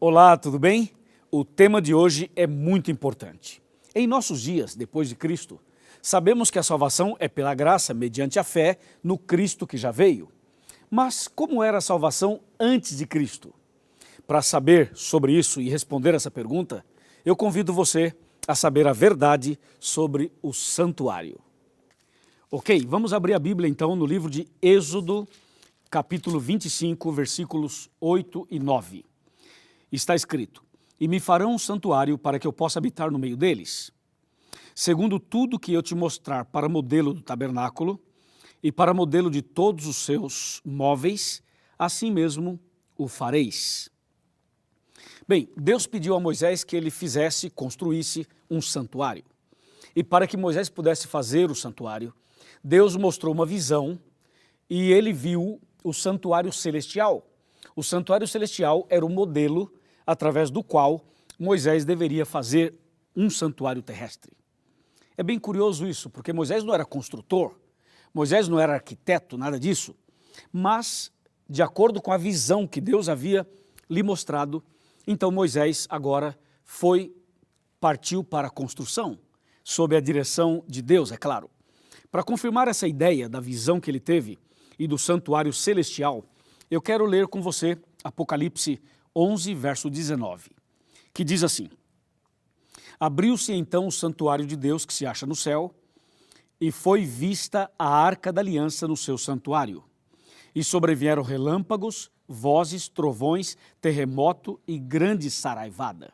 Olá, tudo bem? O tema de hoje é muito importante. Em nossos dias, depois de Cristo, sabemos que a salvação é pela graça, mediante a fé no Cristo que já veio. Mas como era a salvação antes de Cristo? Para saber sobre isso e responder essa pergunta, eu convido você a saber a verdade sobre o santuário. Ok, vamos abrir a Bíblia então no livro de Êxodo, capítulo 25, versículos 8 e 9. Está escrito: "E me farão um santuário para que eu possa habitar no meio deles, segundo tudo que eu te mostrar para modelo do tabernáculo e para modelo de todos os seus móveis, assim mesmo o fareis." Bem, Deus pediu a Moisés que ele construísse um santuário. E para que Moisés pudesse fazer o santuário, Deus mostrou uma visão e ele viu o santuário celestial. O santuário celestial era o modelo através do qual Moisés deveria fazer um santuário terrestre. É bem curioso isso, porque Moisés não era construtor, Moisés não era arquiteto, nada disso, mas, de acordo com a visão que Deus havia lhe mostrado, então Moisés agora partiu para a construção, sob a direção de Deus, é claro. Para confirmar essa ideia da visão que ele teve e do santuário celestial, eu quero ler com você Apocalipse 11, verso 19, que diz assim: "Abriu-se então o santuário de Deus que se acha no céu, e foi vista a arca da aliança no seu santuário. E sobrevieram relâmpagos, vozes, trovões, terremoto e grande saraivada."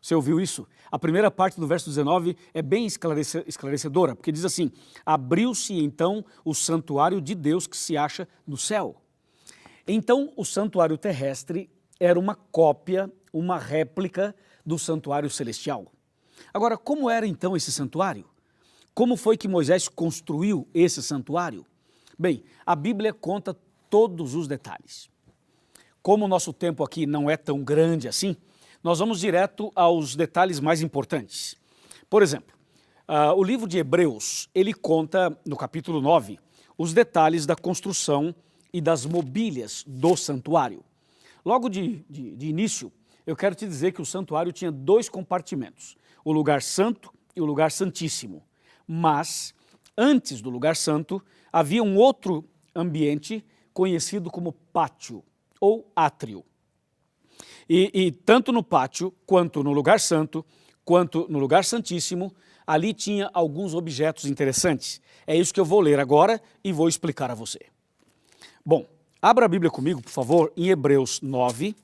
Você ouviu isso? A primeira parte do verso 19 é bem esclarecedora, porque diz assim: "Abriu-se então o santuário de Deus que se acha no céu." Então, o santuário terrestre era uma cópia, uma réplica do santuário celestial. Agora, como era então esse santuário? Como foi que Moisés construiu esse santuário? Bem, a Bíblia conta todos os detalhes. Como o nosso tempo aqui não é tão grande assim, nós vamos direto aos detalhes mais importantes. Por exemplo, o livro de Hebreus, ele conta, no capítulo 9, os detalhes da construção e das mobílias do santuário. Logo de início, eu quero te dizer que o santuário tinha dois compartimentos, o lugar santo e o lugar santíssimo. Mas, antes do lugar santo, havia um outro ambiente conhecido como pátio ou átrio. E tanto no pátio, quanto no lugar santo, quanto no lugar santíssimo, ali tinha alguns objetos interessantes. É isso que eu vou ler agora e vou explicar a você. Bom, abra a Bíblia comigo, por favor, em Hebreus 9,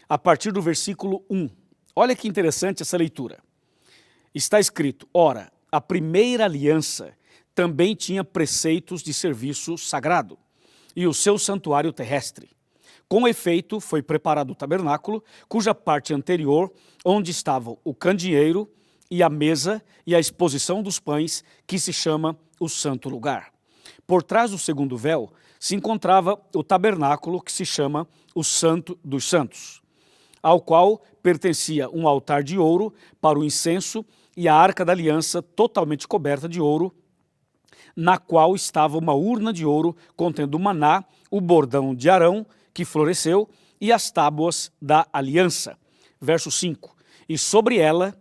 a partir do versículo 1. Olha que interessante essa leitura. Está escrito: "Ora, a primeira aliança também tinha preceitos de serviço sagrado e o seu santuário terrestre. Com efeito, foi preparado o tabernáculo, cuja parte anterior, onde estavam o candeeiro e a mesa e a exposição dos pães, que se chama o santo lugar. Por trás do segundo véu se encontrava o tabernáculo, que se chama o Santo dos Santos, ao qual pertencia um altar de ouro para o incenso e a arca da aliança totalmente coberta de ouro, na qual estava uma urna de ouro contendo o maná, o bordão de Arão, que floresceu, e as tábuas da aliança." Verso 5. "E sobre ela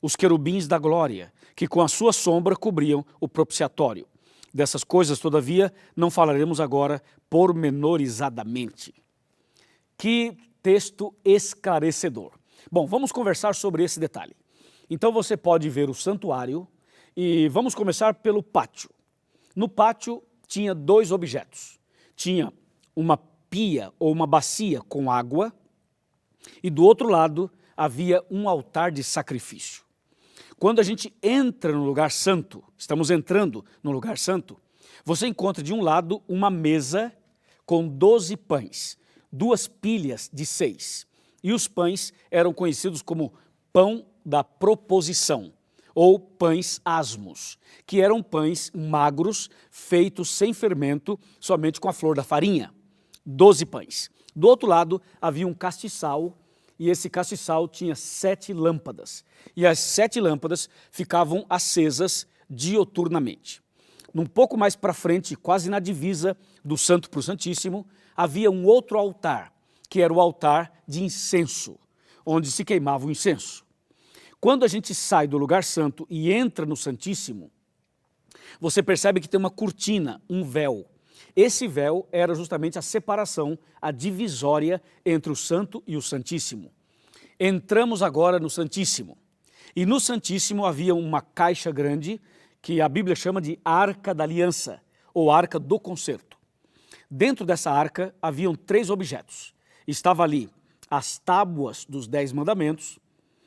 os querubins da glória, que com a sua sombra cobriam o propiciatório. Dessas coisas, todavia, não falaremos agora pormenorizadamente." Que texto esclarecedor. Bom, vamos conversar sobre esse detalhe. Então você pode ver o santuário e vamos começar pelo pátio. No pátio tinha dois objetos. Tinha uma pia ou uma bacia com água e do outro lado havia um altar de sacrifício. Quando a gente entra no lugar santo, estamos entrando no lugar santo, você encontra de um lado uma mesa com 12 pães, 2 pilhas de 6. E os pães eram conhecidos como pão da proposição, ou pães asmos, que eram pães magros, feitos sem fermento, somente com a flor da farinha. 12 pães. Do outro lado havia um castiçal, e esse castiçal tinha 7 lâmpadas. E as 7 lâmpadas ficavam acesas dioturnamente. Um pouco mais para frente, quase na divisa do Santo para o Santíssimo, havia um outro altar, que era o altar de incenso. onde se queimava o incenso. Quando a gente sai do lugar santo e entra no Santíssimo, você percebe que tem uma cortina, um véu. Esse véu era justamente a separação, a divisória entre o Santo e o Santíssimo. Entramos agora no Santíssimo. E no Santíssimo havia uma caixa grande que a Bíblia chama de Arca da Aliança, ou Arca do Concerto. Dentro dessa arca haviam 3 objetos. Estava ali as tábuas dos 10 mandamentos,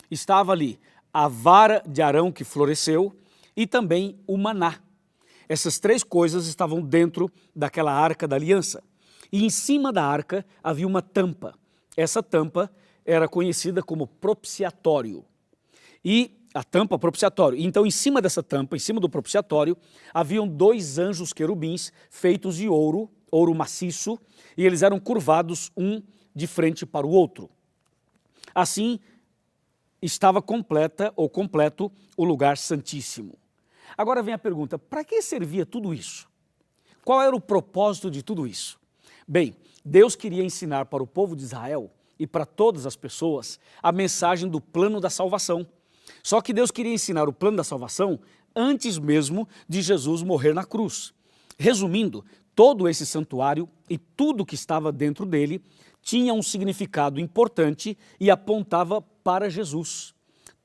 estava ali a vara de Arão que floresceu e também o maná. Essas 3 coisas estavam dentro daquela Arca da Aliança. E em cima da arca havia uma tampa. Essa tampa era conhecida como propiciatório. E a tampa propiciatório. Então, em cima dessa tampa, em cima do propiciatório, haviam 2 anjos querubins feitos de ouro, ouro maciço, e eles eram curvados um de frente para o outro. Assim, estava completa ou completo o lugar santíssimo. Agora vem a pergunta, para que servia tudo isso? Qual era o propósito de tudo isso? Bem, Deus queria ensinar para o povo de Israel e para todas as pessoas a mensagem do plano da salvação. Só que Deus queria ensinar o plano da salvação antes mesmo de Jesus morrer na cruz. Resumindo, todo esse santuário e tudo que estava dentro dele tinha um significado importante e apontava para Jesus.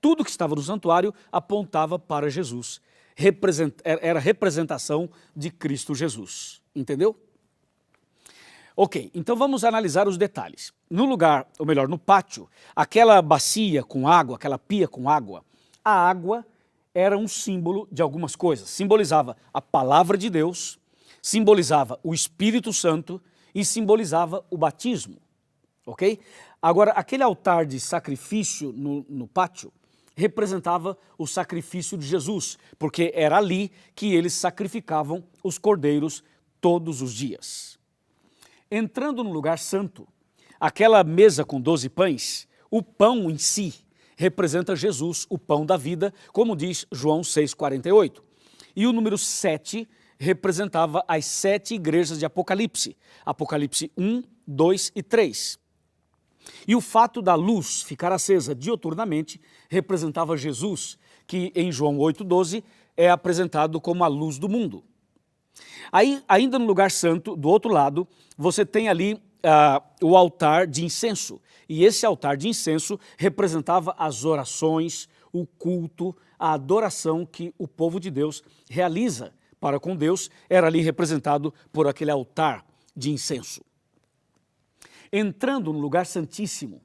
Tudo que estava no santuário apontava para Jesus. Era representação de Cristo Jesus. Entendeu? Ok, então vamos analisar os detalhes. No lugar, ou melhor, no pátio, aquela bacia com água, aquela pia com água, a água era um símbolo de algumas coisas. Simbolizava a palavra de Deus, simbolizava o Espírito Santo e simbolizava o batismo. Ok? Agora, aquele altar de sacrifício no pátio representava o sacrifício de Jesus, porque era ali que eles sacrificavam os cordeiros todos os dias. Entrando no lugar santo, aquela mesa com 12 pães, o pão em si representa Jesus, o pão da vida, como diz João 6,48. E o número 7 representava as 7 igrejas de Apocalipse, Apocalipse 1, 2 e 3. E o fato da luz ficar acesa dioturnamente representava Jesus, que em João 8,12 é apresentado como a luz do mundo. Aí, ainda no lugar santo, do outro lado, você tem ali o altar de incenso. E esse altar de incenso representava as orações, o culto, a adoração que o povo de Deus realiza para com Deus, era ali representado por aquele altar de incenso. Entrando no lugar santíssimo,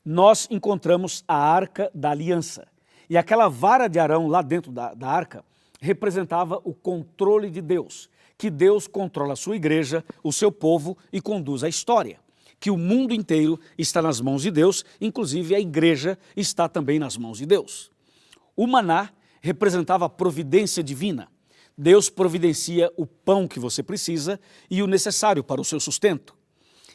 nós encontramos a Arca da Aliança. E aquela vara de Arão lá dentro da arca representava o controle de Deus, que Deus controla a sua igreja, o seu povo e conduz a história, que o mundo inteiro está nas mãos de Deus, inclusive a igreja está também nas mãos de Deus. O maná representava a providência divina. Deus providencia o pão que você precisa e o necessário para o seu sustento.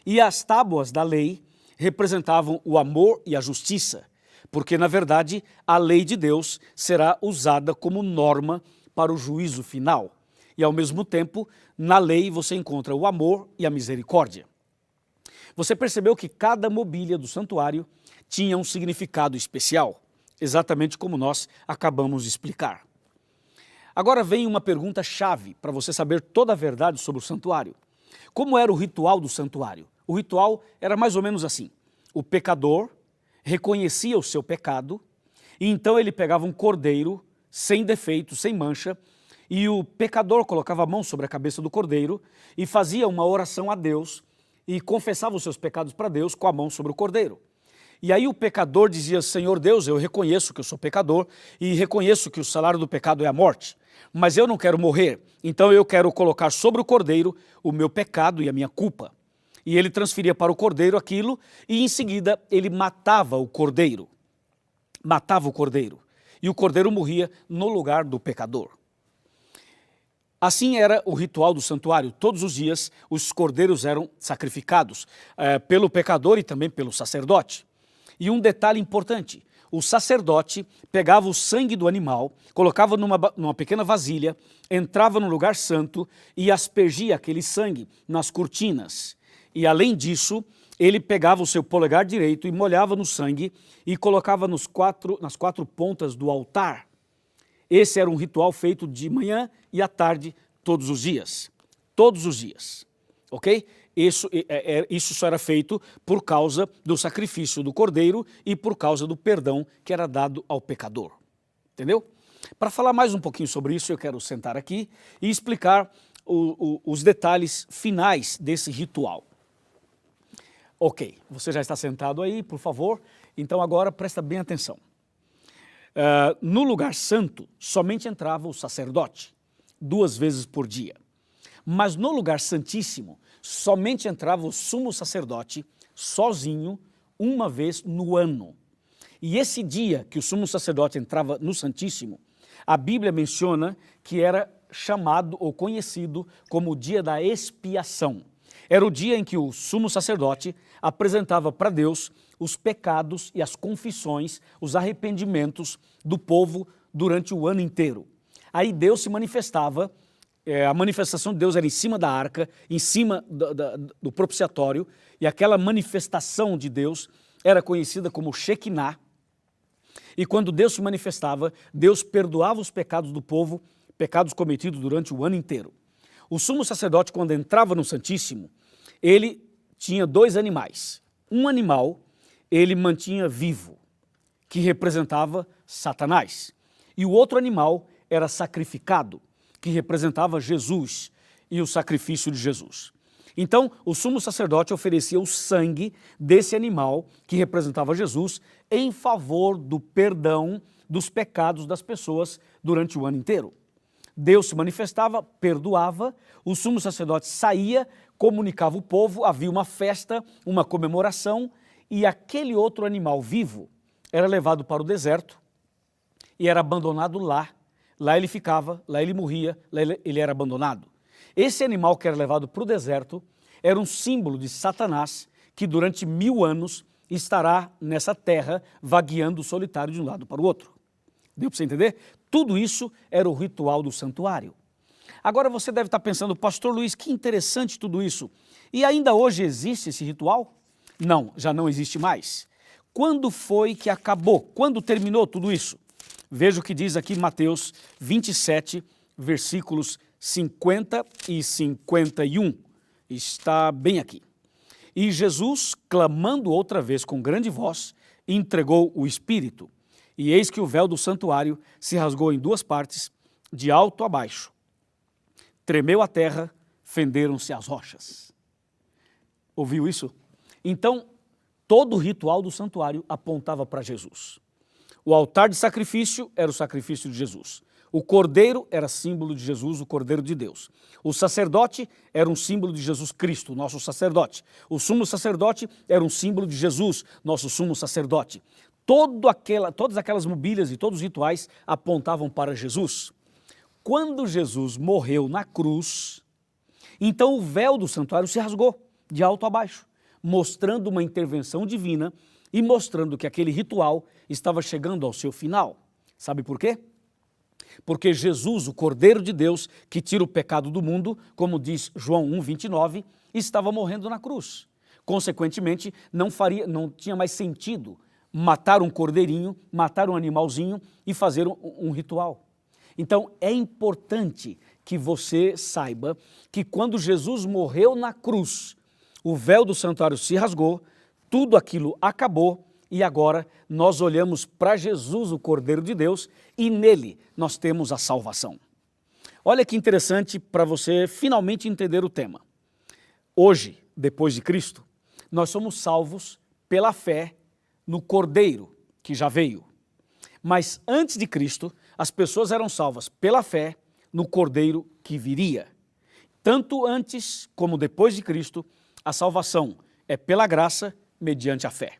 E as tábuas da lei representavam o amor e a justiça, porque, na verdade, a lei de Deus será usada como norma para o juízo final. E, ao mesmo tempo, na lei você encontra o amor e a misericórdia. Você percebeu que cada mobília do santuário tinha um significado especial, exatamente como nós acabamos de explicar. Agora vem uma pergunta-chave para você saber toda a verdade sobre o santuário. Como era o ritual do santuário? O ritual era mais ou menos assim. O pecador reconhecia o seu pecado e então ele pegava um cordeiro sem defeito, sem mancha, e o pecador colocava a mão sobre a cabeça do cordeiro e fazia uma oração a Deus e confessava os seus pecados para Deus com a mão sobre o cordeiro. E aí o pecador dizia, Senhor Deus, eu reconheço que eu sou pecador e reconheço que o salário do pecado é a morte, mas eu não quero morrer, então eu quero colocar sobre o cordeiro o meu pecado e a minha culpa. E ele transferia para o cordeiro aquilo e em seguida ele matava o cordeiro. E o cordeiro morria no lugar do pecador. Assim era o ritual do santuário. Todos os dias os cordeiros eram sacrificados pelo pecador e também pelo sacerdote. E um detalhe importante, o sacerdote pegava o sangue do animal, colocava numa pequena vasilha, entrava no lugar santo e aspergia aquele sangue nas cortinas. E além disso, ele pegava o seu polegar direito e molhava no sangue e colocava nas quatro pontas do altar. Esse era um ritual feito de manhã e à tarde, todos os dias. Todos os dias, ok? Isso só era feito por causa do sacrifício do cordeiro e por causa do perdão que era dado ao pecador. Entendeu? Para falar mais um pouquinho sobre isso, eu quero sentar aqui e explicar os detalhes finais desse ritual. Ok, você já está sentado aí, por favor, então agora presta bem atenção. No lugar santo, somente entrava o sacerdote, 2 vezes por dia. Mas no lugar santíssimo, somente entrava o sumo sacerdote, sozinho, 1 vez no ano. E esse dia que o sumo sacerdote entrava no Santíssimo, a Bíblia menciona que era chamado ou conhecido como o dia da expiação. Era o dia em que o sumo sacerdote apresentava para Deus os pecados e as confissões, os arrependimentos do povo durante o ano inteiro. Aí Deus se manifestava, a manifestação de Deus era em cima da arca, em cima do propiciatório, e aquela manifestação de Deus era conhecida como Shekinah. E quando Deus se manifestava, Deus perdoava os pecados do povo, pecados cometidos durante o ano inteiro. O sumo sacerdote, quando entrava no Santíssimo, ele tinha 2 animais. Um animal ele mantinha vivo, que representava Satanás. E o outro animal era sacrificado, que representava Jesus e o sacrifício de Jesus. Então, o sumo sacerdote oferecia o sangue desse animal, que representava Jesus, em favor do perdão dos pecados das pessoas durante o ano inteiro. Deus se manifestava, perdoava, o sumo sacerdote saía, comunicava o povo, havia uma festa, uma comemoração, e aquele outro animal vivo era levado para o deserto e era abandonado lá. Lá ele ficava, lá ele morria, lá ele era abandonado. Esse animal que era levado para o deserto era um símbolo de Satanás, que durante 1000 anos estará nessa terra, vagueando solitário de um lado para o outro. Deu para você entender? Tudo isso era o ritual do santuário. Agora você deve estar pensando, pastor Luiz, que interessante tudo isso. E ainda hoje existe esse ritual? Não, já não existe mais. Quando foi que acabou? Quando terminou tudo isso? Veja o que diz aqui Mateus 27, versículos 50 e 51. Está bem aqui. E Jesus, clamando outra vez com grande voz, entregou o Espírito. E eis que o véu do santuário se rasgou em 2 partes, de alto a baixo. Tremeu a terra, fenderam-se as rochas. Ouviu isso? Então, todo o ritual do santuário apontava para Jesus. O altar de sacrifício era o sacrifício de Jesus. O cordeiro era símbolo de Jesus, o cordeiro de Deus. O sacerdote era um símbolo de Jesus Cristo, nosso sacerdote. O sumo sacerdote era um símbolo de Jesus, nosso sumo sacerdote. Todas aquelas mobílias e todos os rituais apontavam para Jesus. Quando Jesus morreu na cruz, então o véu do santuário se rasgou de alto a baixo, mostrando uma intervenção divina e mostrando que aquele ritual estava chegando ao seu final. Sabe por quê? Porque Jesus, o Cordeiro de Deus, que tira o pecado do mundo, como diz João 1,29, estava morrendo na cruz. Consequentemente, não tinha mais sentido matar um cordeirinho, matar um animalzinho e fazer um ritual. Então, é importante que você saiba que quando Jesus morreu na cruz, o véu do santuário se rasgou, tudo aquilo acabou e agora nós olhamos para Jesus, o Cordeiro de Deus, e nele nós temos a salvação. Olha que interessante para você finalmente entender o tema. Hoje, depois de Cristo, nós somos salvos pela fé no Cordeiro que já veio. Mas antes de Cristo, as pessoas eram salvas pela fé no Cordeiro que viria. Tanto antes como depois de Cristo, a salvação é pela graça mediante a fé.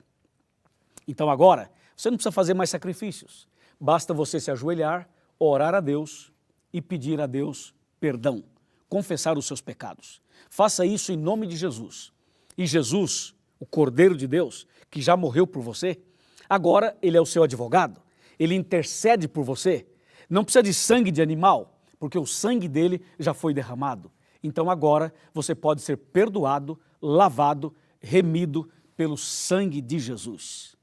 Então agora, você não precisa fazer mais sacrifícios. Basta você se ajoelhar, orar a Deus e pedir a Deus perdão, confessar os seus pecados. Faça isso em nome de Jesus. E Jesus, o Cordeiro de Deus, que já morreu por você, agora ele é o seu advogado, ele intercede por você. Não precisa de sangue de animal, porque o sangue dele já foi derramado. Então agora você pode ser perdoado, lavado remido pelo sangue de Jesus.